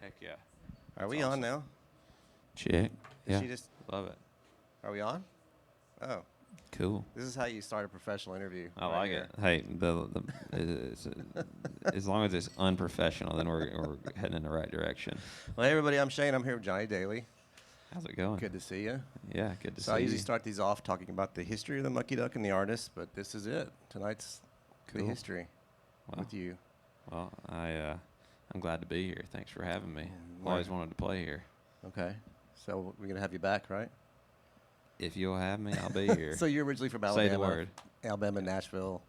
Heck yeah. Are we on now? Check. Did Yeah. she just? Love it. Are we on? Oh, Cool. this is how you start a professional interview. I right like here. it. Hey, as long as it's unprofessional, then we're heading in the right direction. Well, hey everybody, I'm Shane. I'm here with Johnny Dailey. How's it going? Good to see you. Yeah, good to see So I you. usually start these off talking about the history of the Mucky Duck and the artist, but this is it. Tonight's the Cool. history Wow. with you. Well, I'm glad to be here. Thanks for having me. Well- Always wanted to play here. Okay. So we're gonna have you back, right? If you'll have me, I'll be here. So you're originally from Say Alabama. the word. Alabama, Nashville.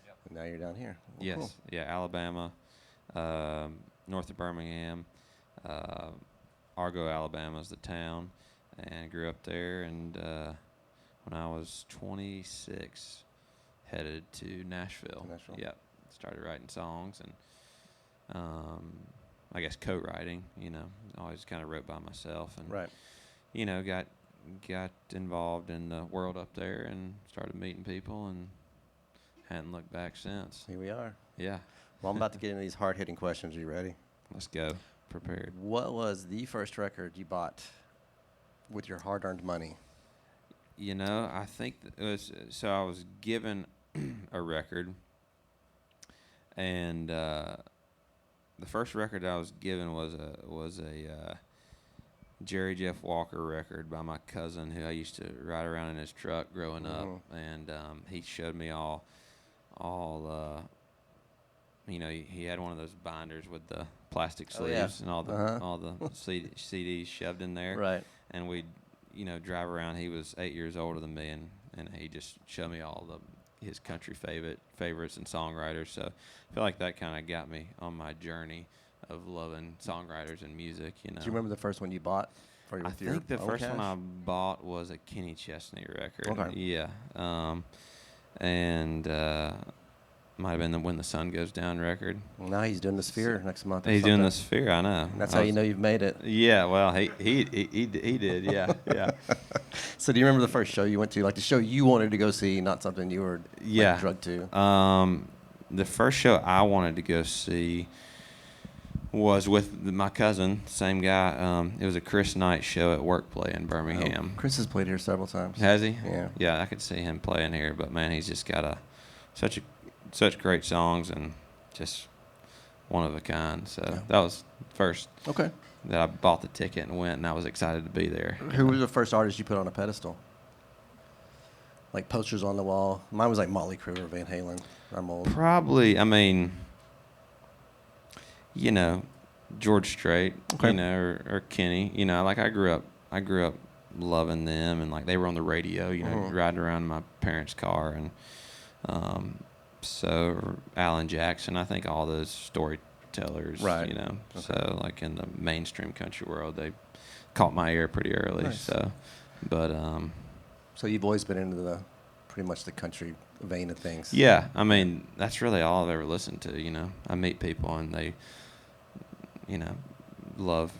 Yep. And now you're down here. Well, Yes. cool. Yeah, Alabama, north of Birmingham. Argo, Alabama is the town, and grew up there. And when I was 26, headed to Nashville. Nashville. Yep. Started writing songs and I guess co-writing. Always kind of wrote by myself and Right. got involved in the world up there and started meeting people and hadn't looked back since. Here we are. Yeah. Well, I'm about to get into these hard-hitting questions. Are you ready? Let's go. Prepared. What was the first record you bought with your hard-earned money? I think it was, so I was given a record, and the first record I was given was a Jerry Jeff Walker record by my cousin, who I used to ride around in his truck growing up, and he showed me all. He had one of those binders with the plastic sleeves and all the CDs shoved in there. Right. And we'd, drive around. He was 8 years older than me, and he just showed me all his country favorites and songwriters. So I feel like that kind of got me on my journey of loving songwriters and music. Do you remember the first one you bought? I think the first one I bought was a Kenny Chesney record. Okay. Yeah. And might have been the When the Sun Goes Down record. Well, now he's doing the Sphere next month. He's doing the Sphere, I know. And that's how you know you've made it. Yeah, well, he did, yeah, yeah. So do you remember the first show you went to? Like the show you wanted to go see, not something you were drugged to? The first show I wanted to go see was with my cousin, same guy. It was a Chris Knight show at Workplay in Birmingham. Oh, Chris has played here several times. Has he? Yeah. Yeah, I could see him playing here, but man, he's just got such great songs and just one of a kind. So that was first that I bought the ticket and went, and I was excited to be there. Who was the first artist you put on a pedestal? Like posters on the wall? Mine was like Motley Crue or Van Halen. I'm old. Probably, George Strait, or Kenny. I grew up loving them, and like they were on the radio, riding around in my parents' car, and so Alan Jackson. I think all those storytellers, right? So like in the mainstream country world, they caught my ear pretty early. Nice. So you've always been into pretty much the country vein of things. Yeah, that's really all I've ever listened to. I meet people and they, love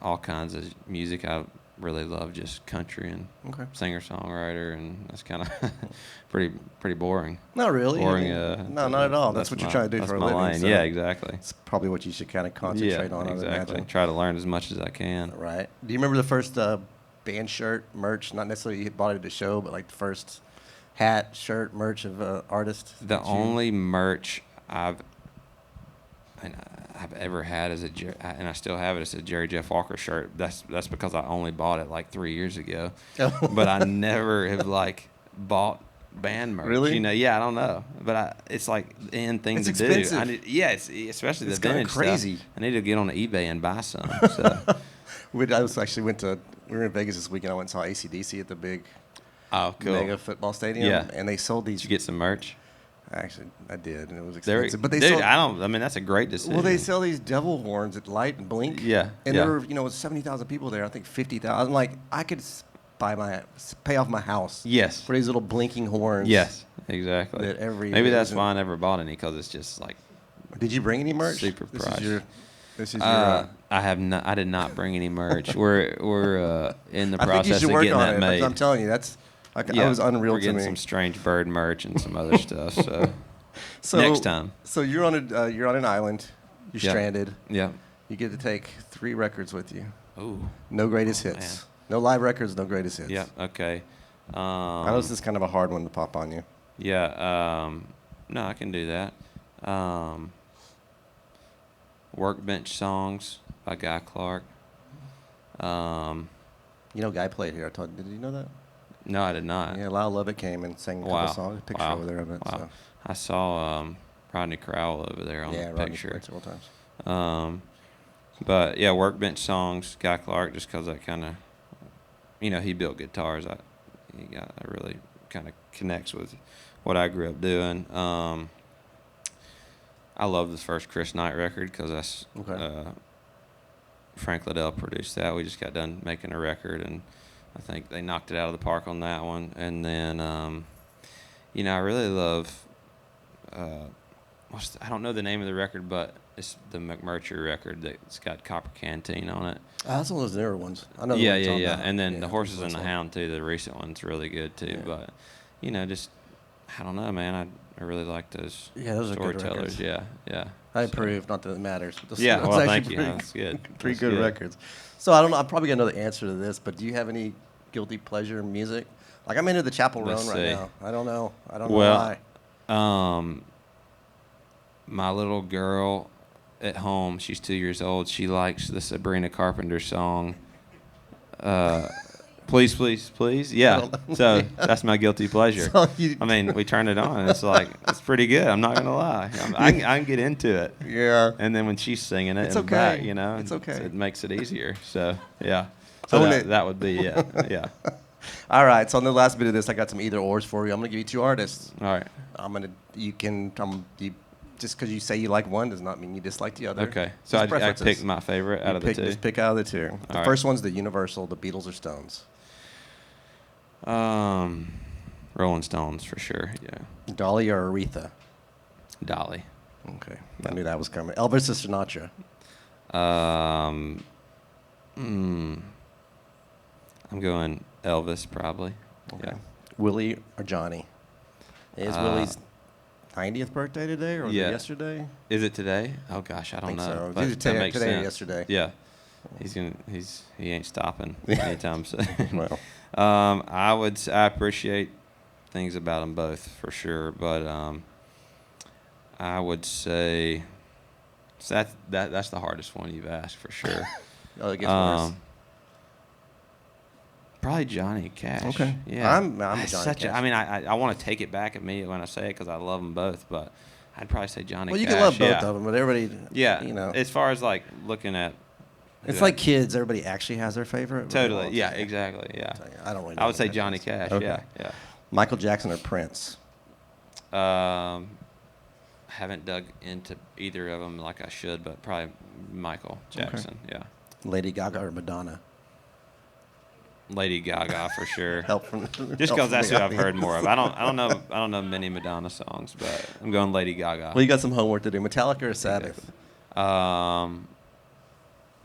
all kinds of music. I really love just country and singer-songwriter, and that's kind of pretty boring. Not really. Boring. No, not at all. That's what you're trying to do for a living. Line. So yeah, exactly. It's probably what you should kind of concentrate on. Exactly. I would imagine. Try to learn as much as I can. Right. Do you remember the first band shirt merch? Not necessarily you bought it at the show, but like the first hat, shirt, merch of an artist. The only merch I've ever had and I still have it. It's a Jerry Jeff Walker shirt. That's because I only bought it like 3 years ago. But I never have bought band merch. Really? Yeah, I don't know. But it's like the end thing it's to expensive. do. It's especially it's the vintage crazy. stuff. I need to get on eBay and buy some. So. We were in Vegas this weekend. I went and saw AC/DC at the big cool. mega football stadium. Yeah. And they sold these. Did you get some merch? Actually, I did, and it was expensive. But they sold, that's a great decision. Well, they sell these devil horns that light and blink. Yeah. And there were, 70,000 people there. I think 50,000. I'm like, I could pay off my house. Yes. For these little blinking horns. Yes, exactly. Maybe that's why I never bought any, because it's just like. Did you bring any merch? Super priced. This is your. I did not bring any merch. We're in the process of getting that made. I'm telling you, that was unreal to me. We're getting some Strange Bird merch and some other stuff. So next time. So you're on an island. You're stranded. Yeah. You get to take 3 records with you. Ooh. No greatest hits. Man. No live records, no greatest hits. Yeah. Okay. I know this is kind of a hard one to pop on you. Yeah. No, I can do that. Workbench Songs by Guy Clark. Guy played here. Did you know that? No, I did not. Yeah, Lyle Lovett came and sang a couple songs. A picture over there of it. Wow. So. I saw Rodney Crowell over there on the Rodney picture. played several times. But yeah, Workbench Songs, Guy Clark, just because that kind of, he built guitars. He really kind of connects with what I grew up doing. I love the first Chris Knight record because that's Frank Liddell produced that. We just got done making a record, and I think they knocked it out of the park on that one. And then, I really love. I don't know the name of the record, but it's the McMurtry record that's got Copper Canteen on it. That's one of those newer ones. I know. Yeah. And then the Horses and the Hound too. The recent one's really good too. Yeah. But just I don't know, man. I really like those. Yeah, those are good storytellers. records. Yeah. I approve. Not that it matters. But Thank you. That's good. 3 good records. So I don't know. I'm probably gonna know the answer to this, but do you have any guilty pleasure music? Like I'm into the Chapel Roan right now. I don't know why. My little girl at home, she's 2 years old. She likes the Sabrina Carpenter song. Please, please, please. Yeah. So that's my guilty pleasure. So we turn it on, and it's pretty good. I'm not gonna lie. I can get into it. Yeah. And then when she's singing it, it's in okay. the back, it's okay. it makes it easier. So yeah. So that would be yeah. All right. So on the last bit of this, I got some either ors for you. I'm gonna give you 2 artists. All right. Just because you say you like one does not mean you dislike the other. Okay. So I picked my favorite out of the 2. Just pick out of the 2. The first one's the Universal, the Beatles or Stones. Rolling Stones for sure. Yeah. Dolly or Aretha? Dolly. Okay. I knew that was coming. Elvis or Sinatra? I'm going Elvis probably. Okay. Yeah. Willie or Johnny? Is Willie's 90th birthday today or was it yesterday? Is it today? Oh gosh, I don't know. So. But Today makes or sense. yesterday? Yeah. He ain't stopping anytime soon. Well. I appreciate things about them both for sure, but I would say that's the hardest one you've asked for sure. Oh, it gets worse. Probably Johnny Cash. Okay. Yeah. I'm a Johnny Cash. I want to take it back at me when I say it because I love them both, but I'd probably say Johnny Cash. Well, you can love both of them, but everybody. Yeah. As far as like looking at. It's like kids. Everybody actually has their favorite. Totally. Yeah. Exactly. Yeah. I don't really. I would say Johnny Cash. Okay. Yeah. Michael Jackson or Prince? Haven't dug into either of them like I should, but probably Michael Jackson. Okay. Yeah. Lady Gaga or Madonna? Lady Gaga for sure. Just because that's who I've heard more of. I don't know many Madonna songs, but I'm going Lady Gaga. Well, you got some homework to do. Metallica or Sabbath?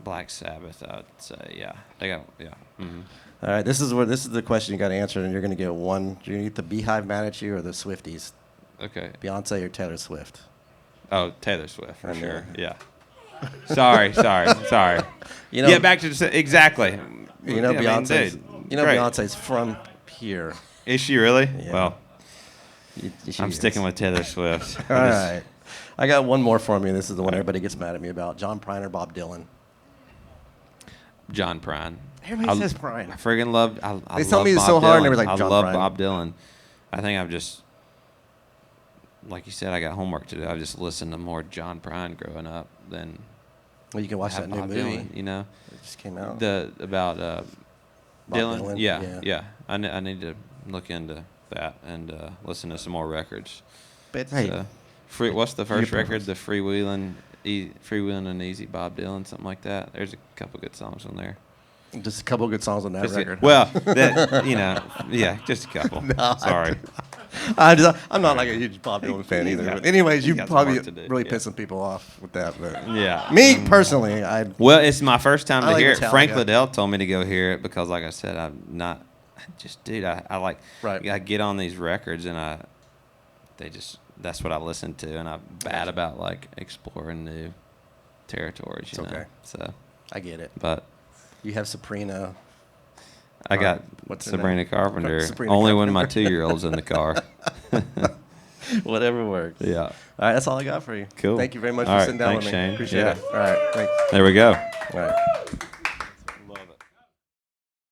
Black Sabbath, I'd say. Yeah. Mm-hmm. All right. This is the question you got to answer, and you're going to get one. You're going to get the Beehive mad at you or the Swifties? Okay. Beyonce or Taylor Swift? Oh, Taylor Swift for sure. Yeah. Sorry. Yeah, back to exactly. Beyonce's. Beyonce's from here. Is she really? Yeah. Well, I'm sticking with Taylor Swift. All right. I got one more for me. This is the one everybody gets mad at me about. John Prine or Bob Dylan? John Prine. Everybody says Prine. I friggin' love. They tell me it's so hard, and they were like, I John love Prine. Bob Dylan. I think I've just, like you said, I got homework to do. I've just listened to more John Prine growing up than. Well, you can watch that new Bob movie. Dylan, It just came out. About Dylan. Yeah. Yeah. I need to look into that and listen to some more records. But hey, what's the first record? The Freewheelin' and Easy Bob Dylan, something like that. There's a couple good songs on there. Just a couple of good songs on that record. Just a couple. No, sorry. I'm not like a huge Bob Dylan fan either. But anyways, you probably really pissing people off with that. But me personally, well, it's my first time to hear it. Metallica. Frank Liddell told me to go hear it because, like I said, I like. Right. I get on these records and that's what I listen to, and I'm bad about like exploring new territories. You know? Okay. So I get it. but You have Sabrina. I got What's her Sabrina name? Carpenter Sabrina only when my Carpenter. 2-year-old's in the car. Whatever works. Yeah. All right, that's all I got for you. Cool. Thank you very much All for right, sitting down thanks, with me. Shane. Appreciate Yeah. it. All right, thanks. There we go. All right.